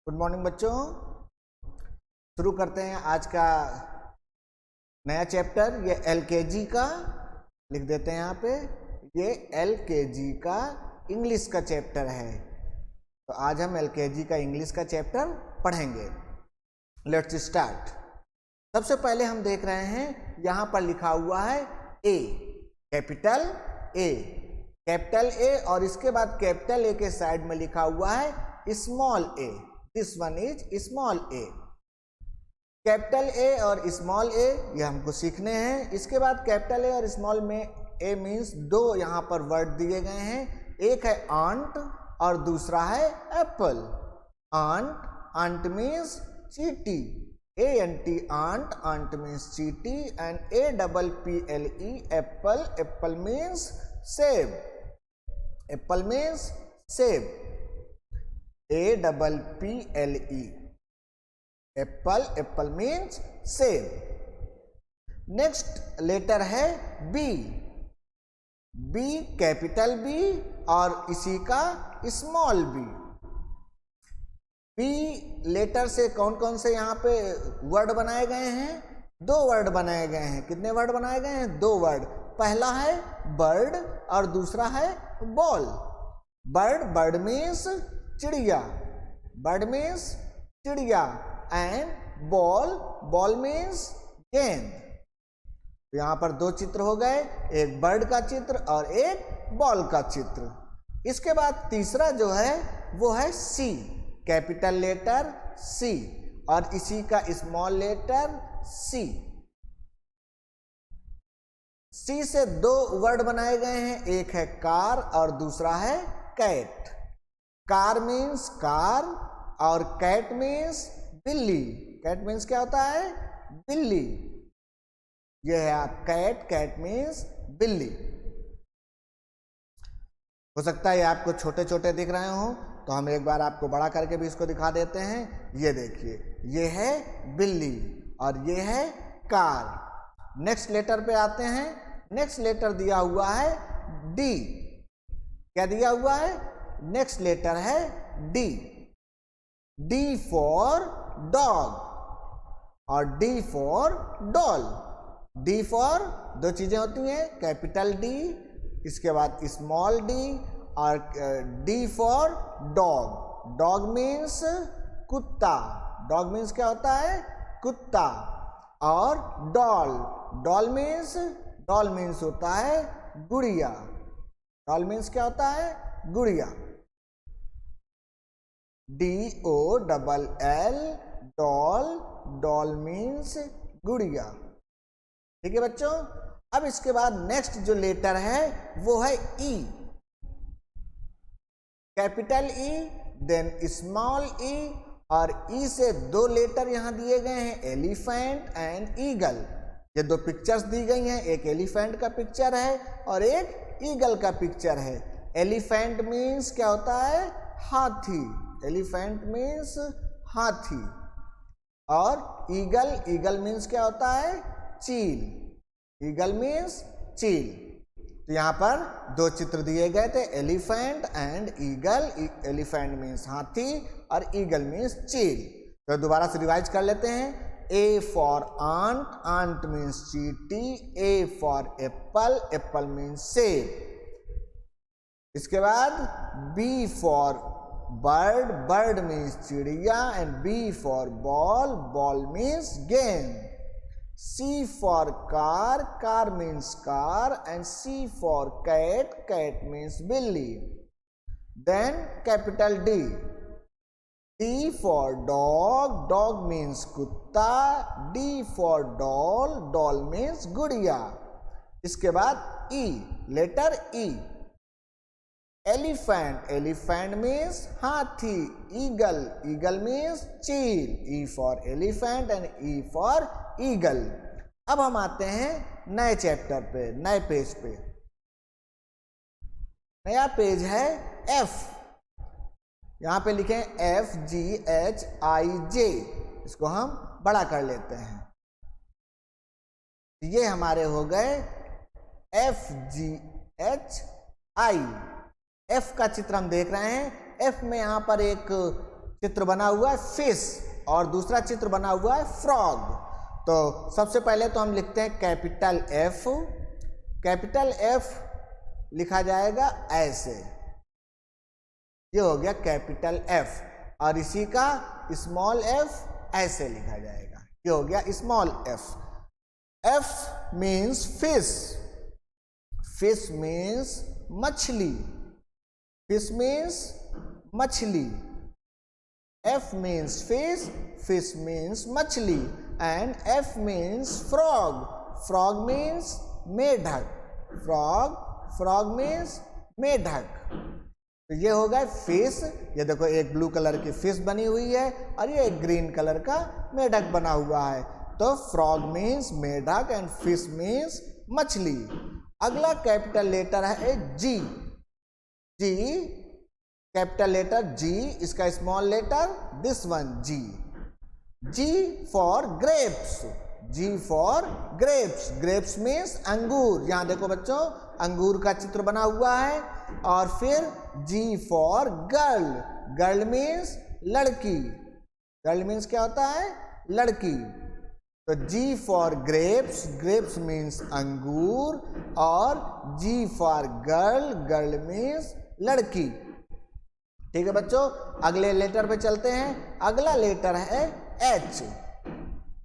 Good morning बच्चों। शुरू करते हैं आज का नया चैप्टर। ये एलकेजी का लिख देते हैं यहाँ पे। ये एलकेजी का इंग्लिश का चैप्टर है। तो आज हम एलकेजी का इंग्लिश का चैप्टर पढ़ेंगे। Let's start. सबसे पहले हम देख रहे हैं यहाँ पर लिखा हुआ है ए, कैपिटल ए, कैपिटल ए, और इसके बाद कैपिटल ए के साइड में लिखा हुआ है small A. This one is small A. Capital A और स्मॉल ए ये हमको सीखने हैं। इसके बाद कैपिटल ए और स्मॉल में ए मीन्स दो यहाँ पर वर्ड दिए गए हैं। एक है आंट और दूसरा है एप्पल। आंट, आंट मीन्स चींटी, A-N-T, आंट, आंट मीन्स चींटी, and A-double-P-L-E, Apple, apple means सेब, एप्पल मीन्स सेब, A-double-P-L-E, एप्पल, एप्पल मीन्स सेब। नेक्स्ट लेटर है बी। बी कैपिटल बी और इसी का स्मॉल बी। बी लेटर से कौन कौन से यहाँ पे वर्ड बनाए गए हैं? दो वर्ड बनाए गए हैं। कितने वर्ड बनाए गए हैं? दो वर्ड। पहला है बर्ड और दूसरा है बॉल। बर्ड, बर्ड मीन्स चिड़िया, बर्ड मीन्स चिड़िया, एंड बॉल, बॉल मीन्स गेंद। तो यहाँ पर दो चित्र हो गए, एक बर्ड का चित्र और एक बॉल का चित्र। इसके बाद तीसरा जो है वो है सी, कैपिटल लेटर सी और इसी का स्मॉल लेटर सी। सी से दो वर्ड बनाए गए हैं, एक है कार और दूसरा है कैट। कार मीन्स कार और कैट मीन्स बिल्ली। कैट मीन्स क्या होता है? बिल्ली। यह है आप कैट, कैट मीन्स बिल्ली। हो सकता है आपको छोटे छोटे दिख रहे हो, तो हम एक बार आपको बड़ा करके भी इसको दिखा देते हैं। ये देखिए, ये है बिल्ली और ये है कार। नेक्स्ट लेटर पे आते हैं। नेक्स्ट लेटर दिया हुआ है डी। क्या दिया हुआ है? नेक्स्ट लेटर है डी। डी फॉर डॉग और D for doll. D for दो चीजें होती हैं, कैपिटल डी, इसके बाद स्मॉल डी, और D for dog. Dog means कुत्ता। डॉग मीन्स क्या होता है? कुत्ता। और डॉल, डॉल मीन्स होता है गुड़िया। डॉल मीन्स क्या होता है? गुड़िया। D-O-double-L, डॉल, डॉल मीन्स गुड़िया। ठीक है बच्चों। अब इसके बाद नेक्स्ट जो लेटर है वो है ई। कैपिटल ई, देन स्मॉल ई, और ई से दो लेटर यहां दिए गए हैं, एलिफेंट एंड ईगल। ये दो पिक्चर्स दी गई हैं, एक एलिफेंट का पिक्चर है और एक ईगल का पिक्चर है। एलिफेंट मीन्स क्या होता है? हाथी। एलिफेंट मीन्स हाथी। और ईगल, ईगल मीन्स क्या होता है? चील। ईगल मीन्स चील। तो यहाँ पर दो चित्र दिए गए थे, elephant and eagle. Elephant means हाथी और ईगल मीन्स चील। तो दोबारा से रिवाइज कर लेते हैं। A for ant, ant means चींटी। A for apple, apple means सेब। इसके बाद B for bird, bird means चिड़िया, and B for ball, ball means गेंद। C for car, car means car, and C for cat, cat means billy. Then capital D. D for dog, dog means kutta. D for doll, doll means gudiya. इसके बाद E, letter E. Elephant, elephant means हाथी. Eagle, eagle means चील. E for elephant and E for eagle. अब हम आते हैं नए chapter पे, नए पेज पे। नया पेज है एफ। यहां पे लिखें FGHIJ। इसको हम बड़ा कर लेते हैं। ये हमारे हो गए FGHI। एफ का चित्र हम देख रहे हैं। एफ में यहां पर एक चित्र बना हुआ है फिश और दूसरा चित्र बना हुआ है फ्रॉग। तो सबसे पहले तो हम लिखते हैं कैपिटल एफ। कैपिटल एफ लिखा जाएगा ऐसे, ये हो गया कैपिटल एफ, और इसी का स्मॉल एफ ऐसे लिखा जाएगा, ये हो गया small F. F means fish, fish means मछली, फिश मीन्स मछली। F means fish, fish means मछली, and F means frog, frog means मेढक, frog, frog means मेढक। तो ये हो गया फिश, ये देखो एक ब्लू कलर की फिश बनी हुई है और ये एक ग्रीन कलर का मेढक बना हुआ है। तो फ्रॉग मीन्स मेढक एंड फिश मीन्स मछली। अगला कैपिटल लेटर है जी। जी कैपिटल लेटर जी, इसका small letter this one G. G for grapes, G for grapes, grapes means अंगूर। यहाँ देखो बच्चों अंगूर का चित्र बना हुआ है। और फिर जी फॉर गर्ल, गर्ल मीन्स लड़की, गर्ल मीन्स क्या होता है लड़की। तो जी फॉर ग्रेप्स, ग्रेप्स मीन्स अंगूर, और जी फॉर गर्ल, गर्ल मीन्स लड़की। ठीक है बच्चों, अगले लेटर पे चलते हैं। अगला लेटर है एच।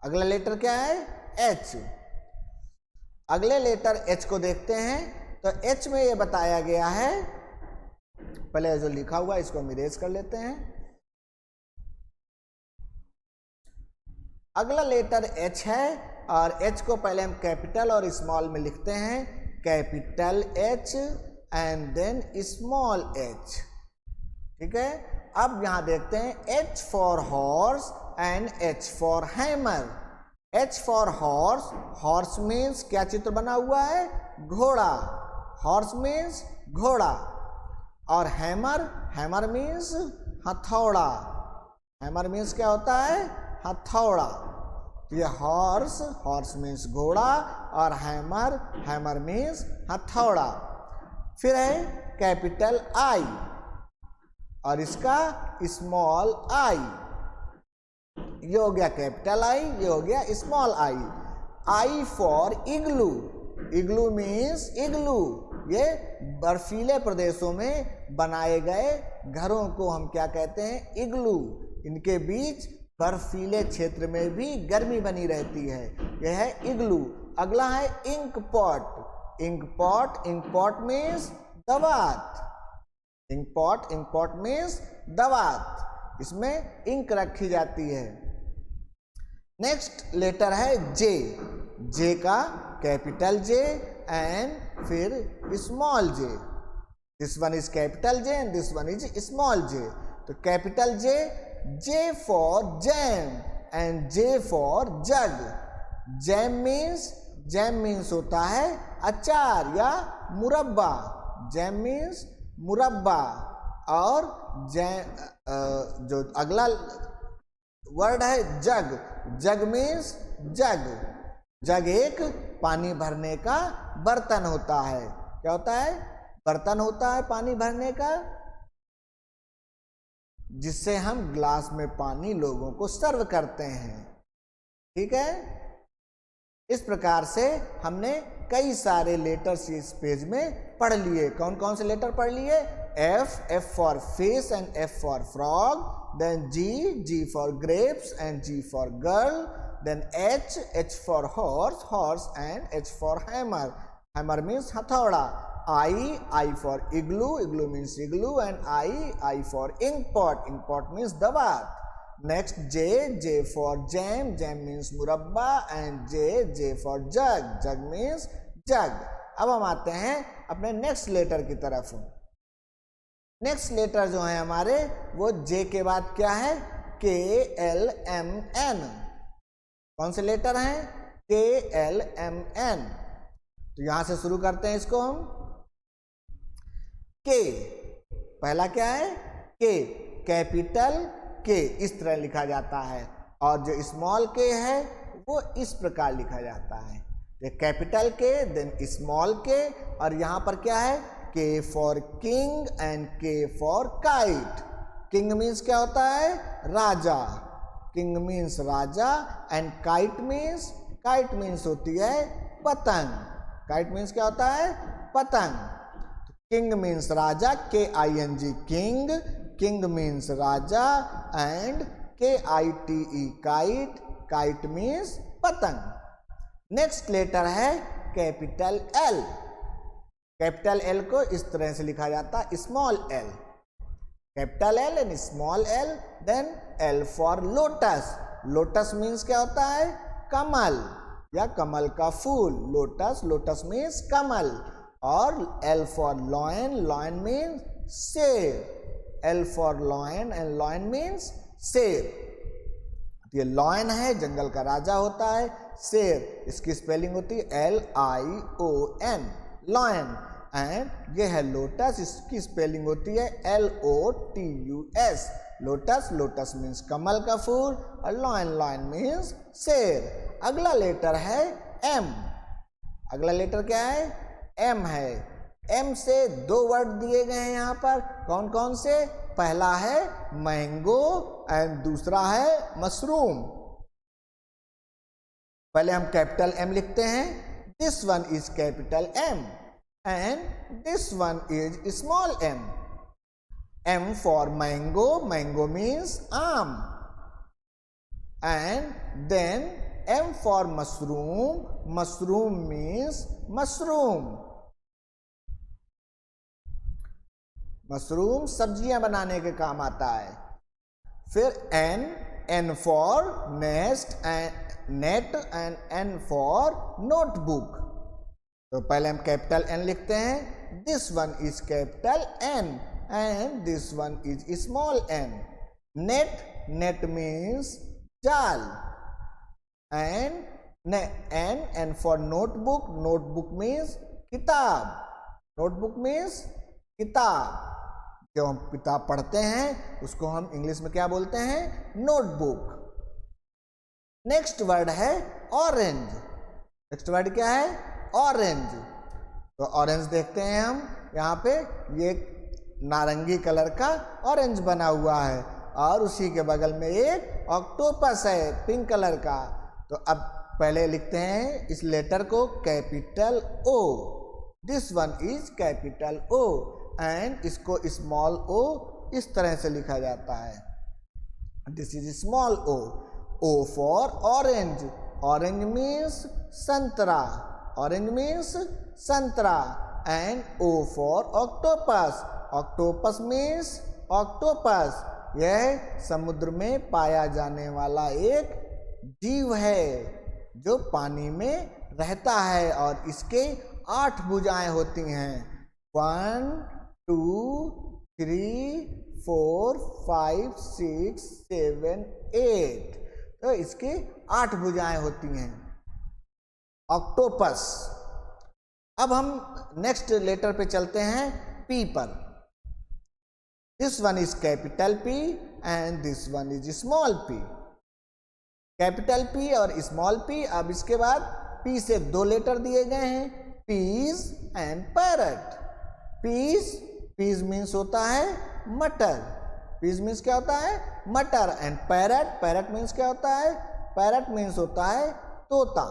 अगला लेटर क्या है एच। अगले लेटर एच को देखते हैं। तो एच में ये बताया गया है, पहले जो लिखा हुआ है इसको हम इरेज कर लेते हैं। अगला लेटर एच है और एच को पहले हम कैपिटल और स्मॉल में लिखते हैं, capital H and then small H. ठीक है, अब यहां देखते हैं H for horse and H for hammer. H for horse, horse means क्या चित्र बना हुआ है घोड़ा, हॉर्स मीन्स घोड़ा। और हैमर, हैमर मीन्स हथौड़ा, हैमर मीन्स क्या होता है हथौड़ा। ये हॉर्स, हॉर्स मीन्स घोड़ा, और हैमर, हैमर मीन्स हथौड़ा। फिर है कैपिटल आई और इसका स्मॉल आई, ये हो गया कैपिटल आई, ये हो गया small I. I for igloo, igloo means igloo, ये बर्फीले प्रदेशों में बनाए गए घरों को हम क्या कहते हैं इग्लू। इनके बीच बर्फीले क्षेत्र में भी गर्मी बनी रहती है, यह है इग्लू। अगला है ink pot. Ink pot, ink pot means दवात, ink pot, ink pot means दवात, इसमें इंक रखी जाती है। नेक्स्ट लेटर है जे। जे का कैपिटल जे एंड फिर small J. This one is capital J and this one is small J. तो capital J, J for jam and J for jug. Jam means, jam means होता है अचार या मुरब्बा, jam means मुरब्बा। और जो अगला वर्ड है जग, जग मीन्स जग। जग एक पानी भरने का बर्तन होता है, क्या होता है बर्तन होता है पानी भरने का, जिससे हम ग्लास में पानी लोगों को सर्व करते हैं। ठीक है, इस प्रकार से हमने कई सारे लेटर्स इस पेज में पढ़ लिए। कौन कौन से लेटर पढ़ लिए? F, F for fish and F for frog, then G, G for grapes and G for girl, then H, H for horse, horse and H for hammer, hammer means हथौड़ा, I, I for igloo, igloo means igloo, and I for ink pot, ink pot means दवात। Next J, J for jam, jam means मुरब्बा, and J for jug, jug means jug. अब हम आते हैं अपने next letter की तरफ। Next letter जो है हमारे वो जे के बाद क्या है? के एल एम एन। कौन से लेटर हैं? के एल एम एन। तो यहां से शुरू करते हैं इसको हम। के, पहला क्या है? के, कैपिटल के इस तरह लिखा जाता है, और जो स्मॉल के है वो इस प्रकार लिखा जाता है। ये कैपिटल के, देन स्मॉल के, और यहाँ पर क्या है? K for king and K for kite. King means क्या होता है? राजा। किंग मीन्स राजा। एंड काइट मीन्स होती है पतंग। काइट मीन्स क्या होता है? पतंग। किंग मीन्स राजा, KING किंग। किंग मीन्स राजा and KITE kite. Kite means पतंग। नेक्स्ट लेटर है कैपिटल L। कैपिटल L को इस तरह से लिखा जाता है small l। Capital L and small l। Then L for lotus. Lotus means क्या होता है? कमल या कमल का फूल। लोटस, लोटस मीन्स कमल। और L for lion. Lion means शेर। L for lion and lion means शेर। ये लॉयन है, जंगल का राजा होता है। शेर, इसकी स्पेलिंग होती है LION, लॉयन। एंड ये है लोटस, इसकी स्पेलिंग होती है LOTUS, लोटस। लोटस मीन्स कमल का फूल और लॉयन, लॉयन मीन्स शेर। अगला लेटर है M। अगला लेटर क्या है? M है। M से दो वर्ड दिए गए हैं यहाँ पर। कौन कौन से? पहला है मैंगो एंड दूसरा है मशरूम। पहले हम कैपिटल M लिखते हैं। This one is capital M and this one is small m. M for mango. Mango means आम. And then M for mushroom. Mushroom means mushroom. Mushroom सब्जियां बनाने के काम आता है। फिर N for nest and net and N for notebook. तो पहले हम कैपिटल N लिखते हैं। This one is capital N and this one is small n. Net means जाल। And for notebook. Notebook means किताब। नोटबुक मीन्स किताब। जब हम किताब पढ़ते हैं उसको हम इंग्लिश में क्या बोलते हैं? नोटबुक। नेक्स्ट वर्ड है ऑरेंज। नेक्स्ट वर्ड क्या है? ऑरेंज। तो ऑरेंज देखते हैं हम यहाँ पे, ये नारंगी कलर का ऑरेंज बना हुआ है और उसी के बगल में एक ऑक्टोपस है पिंक कलर का। तो अब पहले लिखते हैं इस लेटर को capital O। This one is capital O and इसको स्मॉल o इस तरह से लिखा जाता है। This is small o. O for orange. Orange means संतरा। ऑरेंज मीन्स संतरा। And O for octopus. Octopus means octopus. यह समुद्र में पाया जाने वाला एक जीव है जो पानी में रहता है और इसके 8 भुजाएं होती हैं। 1 2 3 4 5 6 7 8। तो इसकी 8 भुजाएं होती हैं ऑक्टोपस। अब हम नेक्स्ट लेटर पे चलते हैं P पर। This one is capital P and this one is small p। Capital P और स्मॉल p। अब इसके बाद P से 2 लेटर दिए गए हैं, peas and parrot. Peas means होता है मटर। पीज मीन्स क्या होता है? मटर। एंड पैरट मीन्स क्या होता है? पैरट मीन्स होता है तोता।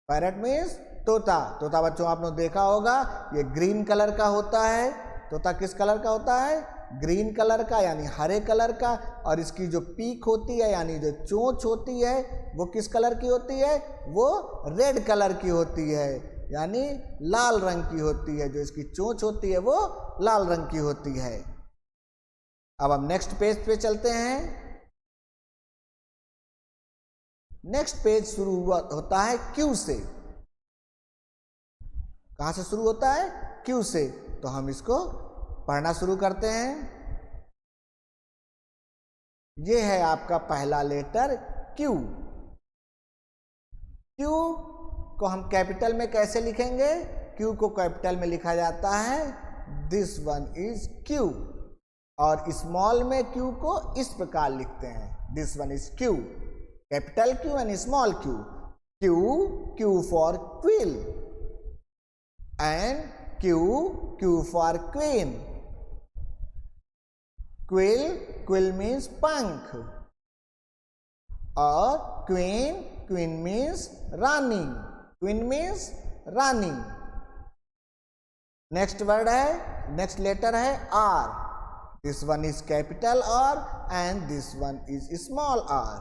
पैरट मीन्स तोता। तोता बच्चों आपने देखा होगा, ये ग्रीन कलर का होता है। तोता किस कलर का होता है? ग्रीन कलर का, यानी हरे कलर का। और इसकी जो पीक होती है यानी जो चोंच होती है वो किस कलर की होती है? वो रेड कलर की होती है, यानी लाल रंग की होती है। जो इसकी चोंच होती है वो लाल रंग की होती है। अब हम नेक्स्ट पेज पे चलते हैं। नेक्स्ट पेज शुरू होता है Q से। कहां से शुरू होता है? Q से। तो हम इसको पढ़ना शुरू करते हैं। ये है आपका पहला लेटर Q। Q को हम कैपिटल में कैसे लिखेंगे? Q को कैपिटल में लिखा जाता है दिस वन इज Q। और स्मॉल में Q को इस प्रकार लिखते हैं, this one is Q। Capital Q and small q. Q for quill and Q for queen. Quill, quill means पंख, और क्वीन, क्वीन मीन्स रानी, क्वीन मीन्स रानी। नेक्स्ट वर्ड है, नेक्स्ट लेटर है R. This one is capital R and this one is small R.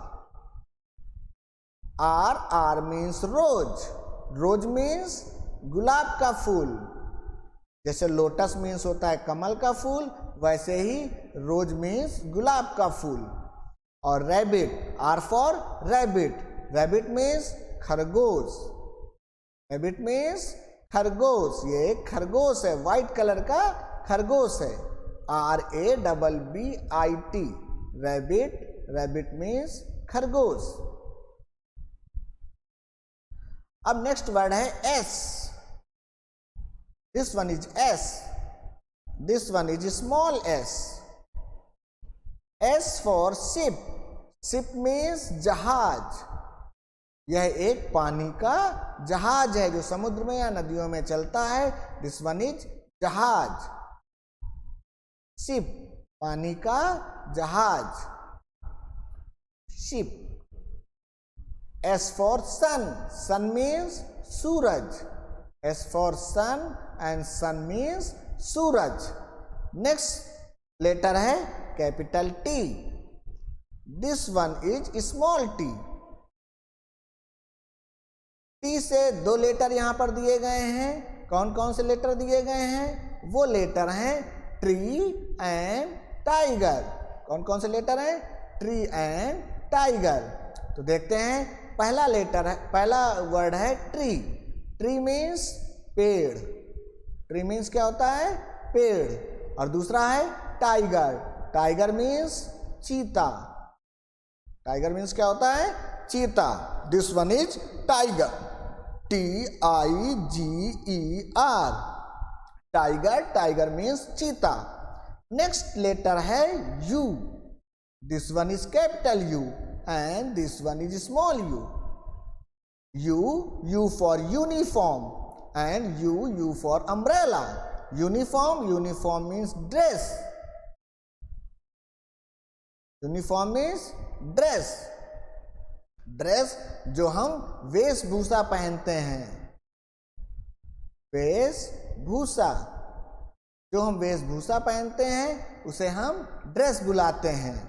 R, R means rose, rose means गुलाब का फूल। जैसे lotus means होता है कमल का फूल, वैसे ही रोज मीन्स गुलाब का फूल। और rabbit, R for rabbit, rabbit means खरगोश, रैबिट मीन्स खरगोश। ये एक खरगोश है, व्हाइट कलर का खरगोश है, RABBIT, रैबिट, रैबिट मीन्स खरगोश। अब नेक्स्ट वर्ड है S. This one is S, this one is small S. S for ship, ship means जहाज। यह एक पानी का जहाज है जो समुद्र में या नदियों में चलता है। दिस वन इज जहाज, शिप, पानी का जहाज, ship. S for sun, sun means सूरज, S for sun and sun means सूरज। नेक्स्ट लेटर है capital T। This one is small t। T से दो लेटर यहां पर दिए गए हैं। कौन कौन से लेटर दिए गए हैं? वो लेटर हैं ट्री एंड टाइगर। कौन कौन से लेटर हैं? Tree and tiger. तो देखते हैं, पहला लेटर है, पहला वर्ड है ट्री। ट्री मीन्स पेड़, ट्री मीन्स क्या होता है? पेड़। और दूसरा है टाइगर, टाइगर मीन्स चीता, टाइगर मीन्स क्या होता है? चीता। This one is tiger, TIGER, tiger, tiger means चीता। नेक्स्ट लेटर है U। This one is capital U and this one is small u. U for uniform and U for umbrella. Uniform, uniform means dress, uniform means dress, dress जो हम वेशभूषा पहनते हैं, वेशभूषा, जो हम वेशभूषा पहनते हैं उसे हम ड्रेस बुलाते हैं।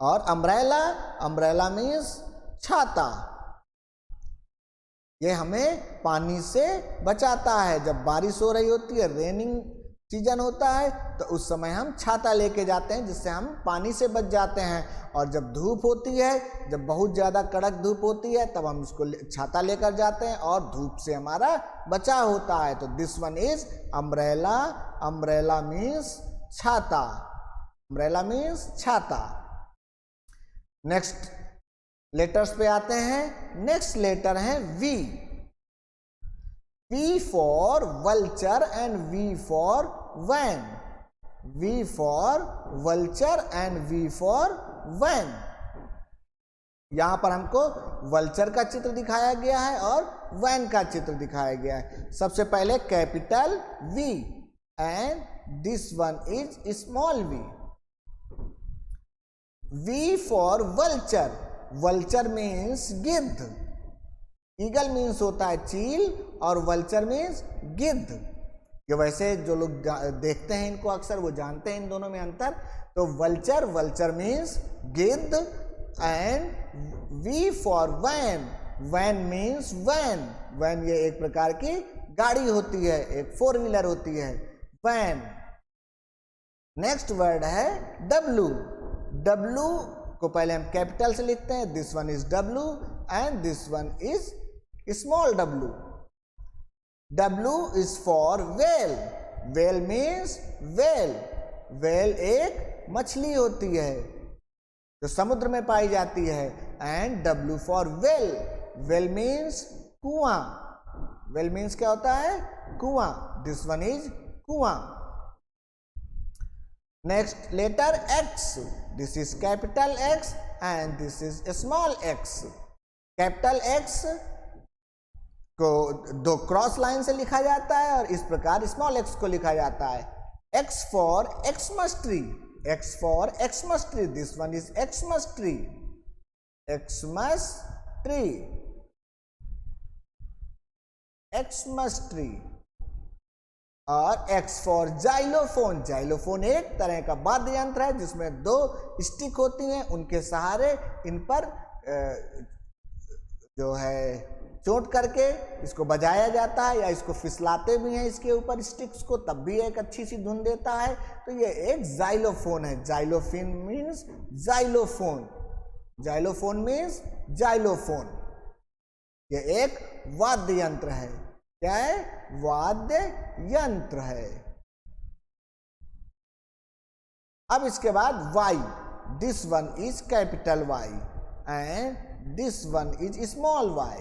और अम्ब्रेला, अम्ब्रेला मीन्स छाता, ये हमें पानी से बचाता है। जब बारिश हो रही होती है, रेनिंग सीजन होता है, तो उस समय हम छाता लेके जाते हैं जिससे हम पानी से बच जाते हैं। और जब धूप होती है, जब बहुत ज़्यादा कड़क धूप होती है, तब हम इसको छाता लेकर जाते हैं और धूप से हमारा बचाव होता है। तो this one is umbrella, umbrella means छाता, अम्ब्रेला मीन्स छाता। नेक्स्ट लेटर्स पे आते हैं। नेक्स्ट लेटर है V। V for vulture and V for van, V for vulture and V for van. यहां पर हमको वल्चर का चित्र दिखाया गया है और वैन का चित्र दिखाया गया है। सबसे पहले capital V and this one is small v। V for vulture, vulture means गिद्ध, ईगल मीन्स होता है चील और वल्चर मीन्स गिद्ध। ये वैसे जो लोग देखते हैं इनको अक्सर वो जानते हैं इन दोनों में अंतर। तो वल्चर, वल्चर मीन्स गिद्ध and V for van, van means van, van ये एक प्रकार की गाड़ी होती है, एक 4 व्हीलर होती है, वैन। नेक्स्ट वर्ड है W। W को पहले हम कैपिटल से लिखते हैं, this one is W and this one is small w। W is for well, well means well, well एक मछली होती है जो समुद्र में पाई जाती है। And W for well, well means कुआं, वेल मीन्स क्या होता है? कुआं। दिस वन इज कुआं। Next letter X। This is capital X and this is small x। Capital X को 2 क्रॉस लाइन से लिखा जाता है और इस प्रकार स्मॉल x को लिखा जाता है। X for Xmas tree, X for Xmas tree. This one is Xmas tree. Xmas tree. Xmas tree. और X फॉर जाइलोफोन. जाइलोफोन एक तरह का वाद्य यंत्र है जिसमें दो स्टिक होती हैं, उनके सहारे इन पर जो है चोट करके इसको बजाया जाता है या इसको फिसलाते भी हैं इसके ऊपर स्टिक्स को, तब भी एक अच्छी सी धुन देता है. तो ये एक जाइलोफोन है. Xylophone means xylophone. Xylophone means xylophone. ये एक वाद्य यंत्र है. क्या है? वाद्य यंत्र है. अब इसके बाद Y. This one is capital Y and this one is small y.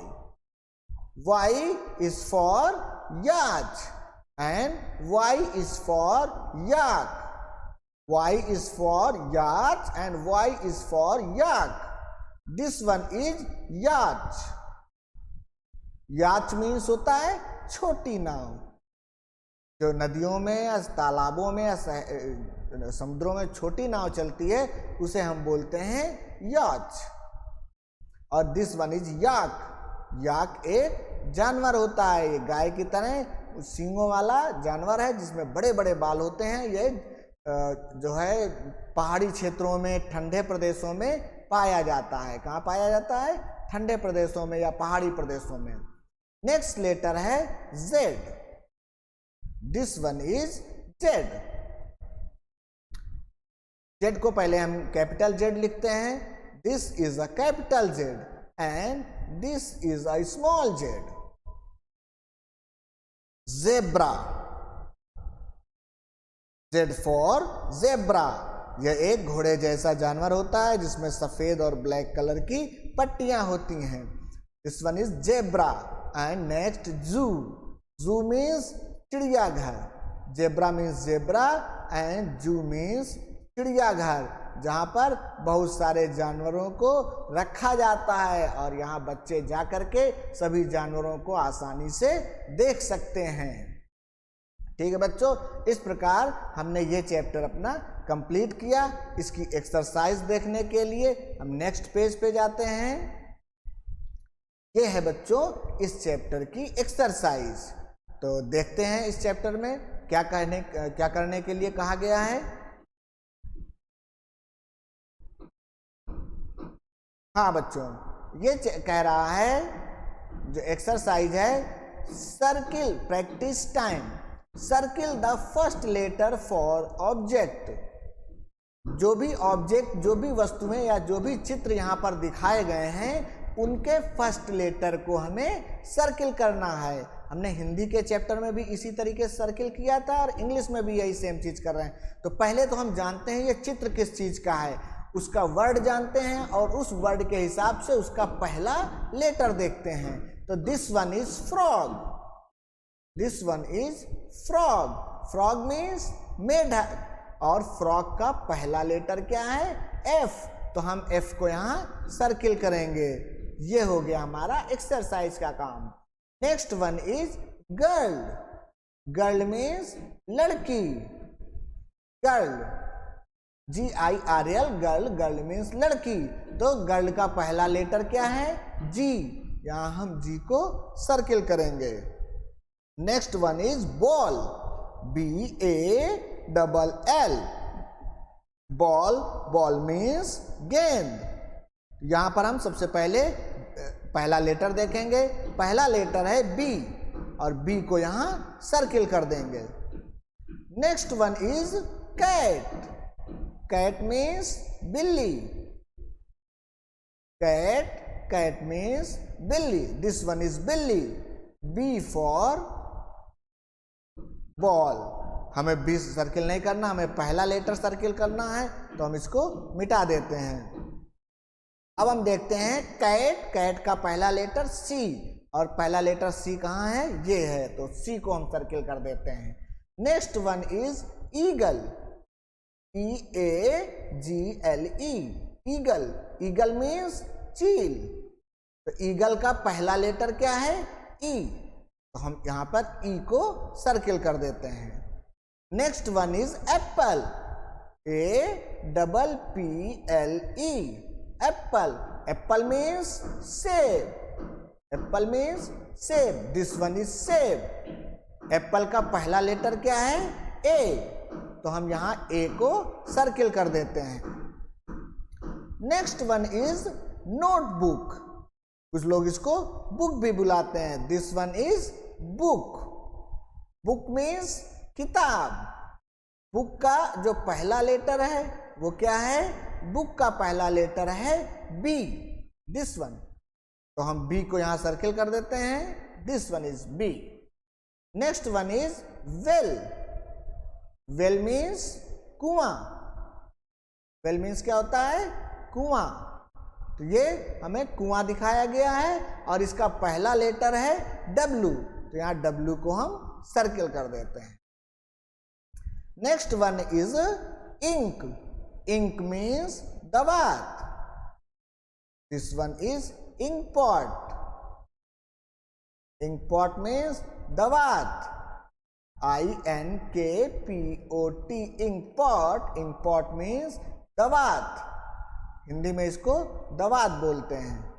Y is for yacht and Y is for yak. Y is for yacht and Y is for yak. This one is yacht. याच means होता है छोटी नाव. जो नदियों में या तालाबों में या समुद्रों में छोटी नाव चलती है उसे हम बोलते हैं याच. और दिस वन इज याक. याक एक जानवर होता है. ये गाय की तरह सींगों वाला जानवर है जिसमें बड़े बड़े बाल होते हैं. ये जो है पहाड़ी क्षेत्रों में, ठंडे प्रदेशों में पाया जाता है. कहाँ पाया जाता है? ठंडे प्रदेशों में या पहाड़ी प्रदेशों में. नेक्स्ट लेटर है Z. This one is Z. Z को पहले हम कैपिटल Z लिखते हैं. This is a capital Z and this is a small Z. Zebra. Z for zebra. यह एक घोड़े जैसा जानवर होता है जिसमें सफेद और ब्लैक कलर की पट्टियां होती हैं. This one is zebra. And next जू. जू मीन्स चिड़ियाघर. ज़ेब्रा मीन्स ज़ेब्रा एंड जू मीन्स चिड़ियाघर, जहाँ पर बहुत सारे जानवरों को रखा जाता है और यहाँ बच्चे जा करके सभी जानवरों को आसानी से देख सकते हैं. ठीक है बच्चों, इस प्रकार हमने ये चैप्टर अपना कंप्लीट किया. इसकी एक्सरसाइज देखने के लिए हम नेक्स्ट पेज पे जाते हैं. ये है बच्चों इस चैप्टर की एक्सरसाइज. तो देखते हैं इस चैप्टर में क्या करने के लिए कहा गया है. हाँ बच्चों, ये कह रहा है जो एक्सरसाइज है, circle practice time. Circle the first letter for object. जो भी ऑब्जेक्ट, जो भी वस्तुएं या जो भी चित्र यहाँ पर दिखाए गए हैं उनके फर्स्ट लेटर को हमें सर्किल करना है. हमने हिंदी के चैप्टर में भी इसी तरीके से सर्किल किया था और इंग्लिश में भी यही सेम चीज कर रहे हैं. तो पहले तो हम जानते हैं ये चित्र किस चीज का है, उसका वर्ड जानते हैं और उस वर्ड के हिसाब से उसका पहला लेटर देखते हैं. तो this one is frog. This one is frog. Frog means मेढक और फ्रॉग का पहला लेटर क्या है? F. तो हम F को यहाँ सर्किल करेंगे. ये हो गया हमारा एक्सरसाइज का काम. Next one is girl. Girl means लड़की. Girl GIRL girl. Girl means लड़की. तो गर्ल का पहला लेटर क्या है? G. यहाँ हम G को सर्किल करेंगे. Next one is ball. BALL. Ball. Ball means गेंद. यहां पर हम सबसे पहले पहला लेटर देखेंगे. पहला लेटर है B और B को यहां सर्किल कर देंगे. Next one is cat. Cat means बिल्ली. कैट. कैट मीन्स बिल्ली. दिस वन इज बिल्ली. B for ball. हमें 20 सर्किल नहीं करना, हमें पहला लेटर सर्किल करना है, तो हम इसको मिटा देते हैं. अब हम देखते हैं कैट. कैट का पहला लेटर C और पहला लेटर C कहाँ है? ये है, तो C को हम सर्किल कर देते हैं. Next one is eagle. EAGLE. Eagle. Eagle means चील. तो ईगल का पहला लेटर क्या है? E. तो हम यहाँ पर E को सर्किल कर देते हैं. Next one is Apple. APPLE, apple. Apple means save. Apple means save. This one is save. Apple का पहला लेटर क्या है? A. तो हम यहां A को सर्किल कर देते हैं. Next one is notebook. कुछ लोग इसको बुक भी बुलाते हैं. This one is book. Book means किताब. बुक का जो पहला लेटर है वो क्या है? बुक का पहला लेटर है B. This one. तो हम B को यहां सर्किल कर देते हैं. This one is B. Next one is well. Well means कुआं. वेल मीन्स क्या होता है? कुआं. तो ये हमें कुआं दिखाया गया है और इसका पहला लेटर है W. तो यहां W को हम सर्किल कर देते हैं. Next one is ink. Ink means दवात. This one is ink pot. Ink pot means दवात. INKPOT, ink pot. Ink pot means दवात. हिंदी में इसको दवात बोलते हैं.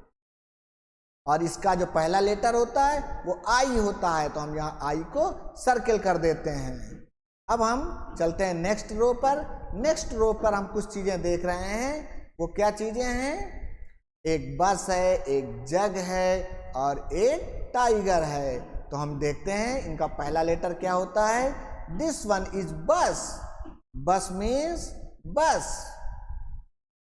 और इसका जो पहला लेटर होता है वो I होता है. तो हम यहाँ I को सर्किल कर देते हैं. अब हम चलते हैं नेक्स्ट रो पर. नेक्स्ट रो पर हम कुछ चीजें देख रहे हैं. वो क्या चीजें हैं? एक बस है, एक जग है और एक टाइगर है. तो हम देखते हैं इनका पहला लेटर क्या होता है. दिस वन इज बस. बस मीन्स बस.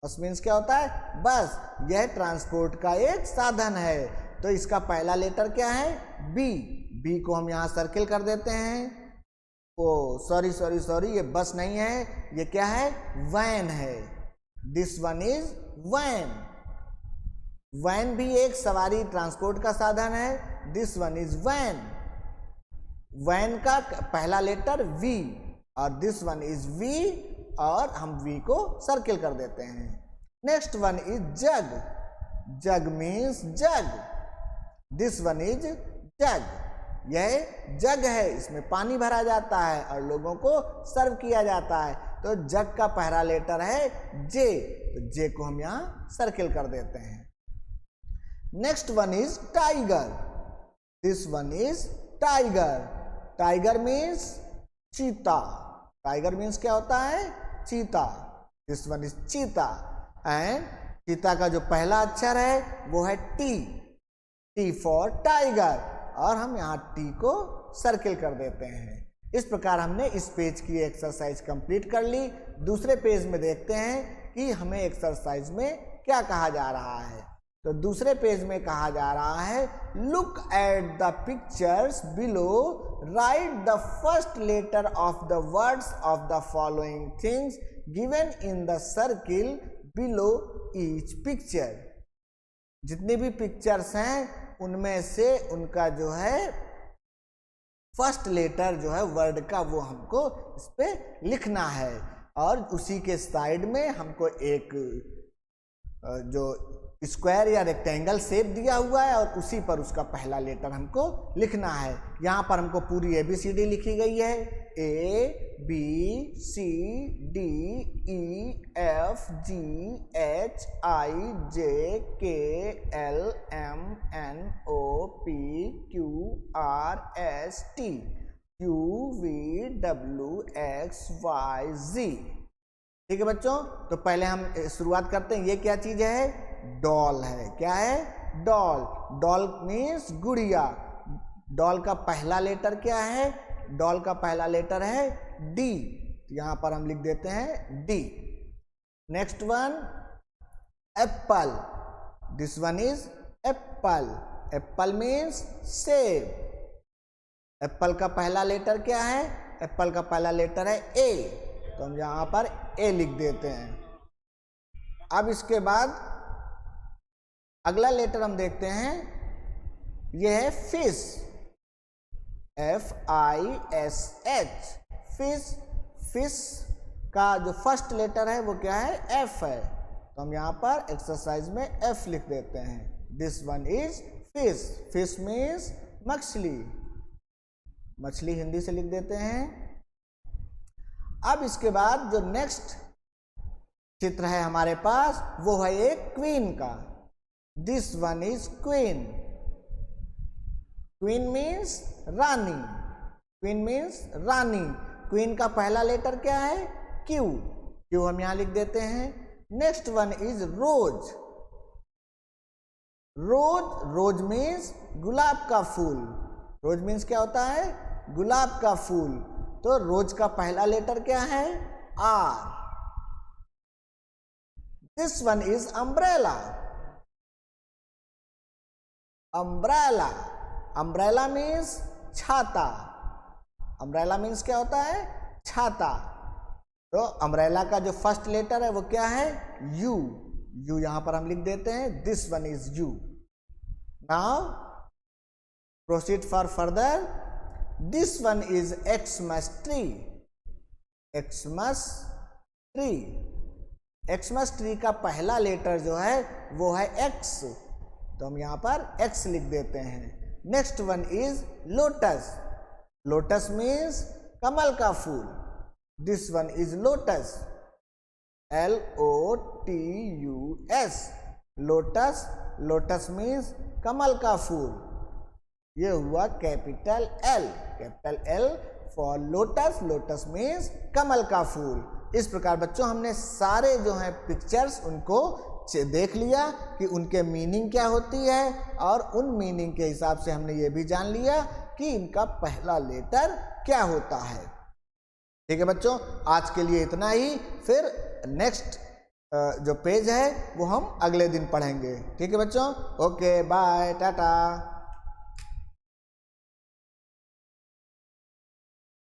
बस मीन्स क्या होता है? बस. यह ट्रांसपोर्ट का एक साधन है. तो इसका पहला लेटर क्या है? B. B को हम यहाँ सर्किल कर देते हैं. ओ सॉरी, ये बस नहीं है, ये क्या है? वैन है. This one is van. Van भी एक सवारी ट्रांसपोर्ट का साधन है. This one is van. Van का पहला लेटर V और दिस वन इज V और हम V को सर्किल कर देते हैं. Next one is jug. Jug means jug. This one is jug. यह जग है, इसमें पानी भरा जाता है और लोगों को सर्व किया जाता है. तो जग का पहला लेटर है J. तो J को हम यहाँ सर्किल कर देते हैं. Next one is tiger. This one is tiger. Tiger means चीता. टाइगर मीन्स क्या होता है? चीता. दिस वन इज चीता. एंड चीता का जो पहला अक्षर है वो है T. T for tiger. और हम यहाँ T को सर्किल कर देते हैं. इस प्रकार हमने इस पेज की एक्सरसाइज कंप्लीट कर ली. दूसरे पेज में देखते हैं कि हमें एक्सरसाइज में क्या कहा जा रहा है. तो दूसरे पेज में कहा जा रहा है look at the pictures below, write the first letter of the words of the following things given in the circle below each picture. जितनी भी पिक्चर्स हैं उनमें से उनका जो है फर्स्ट लेटर जो है वर्ड का वो हमको इस पे लिखना है. और उसी के साइड में हमको एक जो स्क्वायर या रेक्टेंगल शेप दिया हुआ है और उसी पर उसका पहला लेटर हमको लिखना है. यहाँ पर हमको पूरी ABCD लिखी गई है. ABCDEFGHIJKLMNOPQRSTUVWXYZ. ठीक है बच्चों. तो पहले हम शुरुआत करते हैं. ये क्या चीज है? डॉल है. क्या है? डॉल. डॉल मीन्स गुड़िया. डॉल का पहला लेटर क्या है? डॉल का पहला लेटर है D. यहां पर हम लिख देते हैं D. Next one Apple. This one is Apple. Apple means सेब. एप्पल का पहला लेटर क्या है? एप्पल का पहला लेटर है A. तो हम यहां पर A लिख देते हैं. अब इसके बाद अगला लेटर हम देखते हैं. यह है फिश. FISH. फिश. फिश का जो फर्स्ट लेटर है वो क्या है? F है. तो हम यहाँ पर एक्सरसाइज में F लिख देते हैं. This one is fish. Fish means मछली. मछली हिंदी से लिख देते हैं. अब इसके बाद जो नेक्स्ट चित्र है हमारे पास, वो है एक क्वीन का। This one is queen. Queen means रानी। क्वीन मीन्स रानी। क्वीन का पहला लेटर क्या है? क्यू। क्यू हम यहां लिख देते हैं। Next one is rose. Rose, rose means गुलाब का फूल। रोज मीन्स क्या होता है? गुलाब का फूल। तो रोज का पहला लेटर क्या है? R. This one is umbrella. Umbrella, umbrella means छाता। अम्ब्रेला मीन्स क्या होता है? छाता। तो अम्ब्रेला का जो फर्स्ट लेटर है वो क्या है? यू। यू यहां पर हम लिख देते हैं। This one is you. Now proceed for further. This one is Xmas tree. Xmas tree. Xmas tree का पहला लेटर जो है वो है एक्स, तो हम यहां पर एक्स लिख देते हैं। Next one is lotus. Lotus means कमल का फूल। This one is lotus. LOTUS। Lotus. Lotus means कमल का फूल। ये हुआ capital L। Capital L for lotus. Lotus means कमल का फूल। इस प्रकार बच्चों हमने सारे जो हैं पिक्चर्स उनको देख लिया कि उनके मीनिंग क्या होती है, और उन मीनिंग के हिसाब से हमने ये भी जान लिया कि इनका पहला लेटर क्या होता है। ठीक है बच्चों, आज के लिए इतना ही। फिर नेक्स्ट जो पेज है वो हम अगले दिन पढ़ेंगे। ठीक है बच्चों, ओके बाय, टाटा।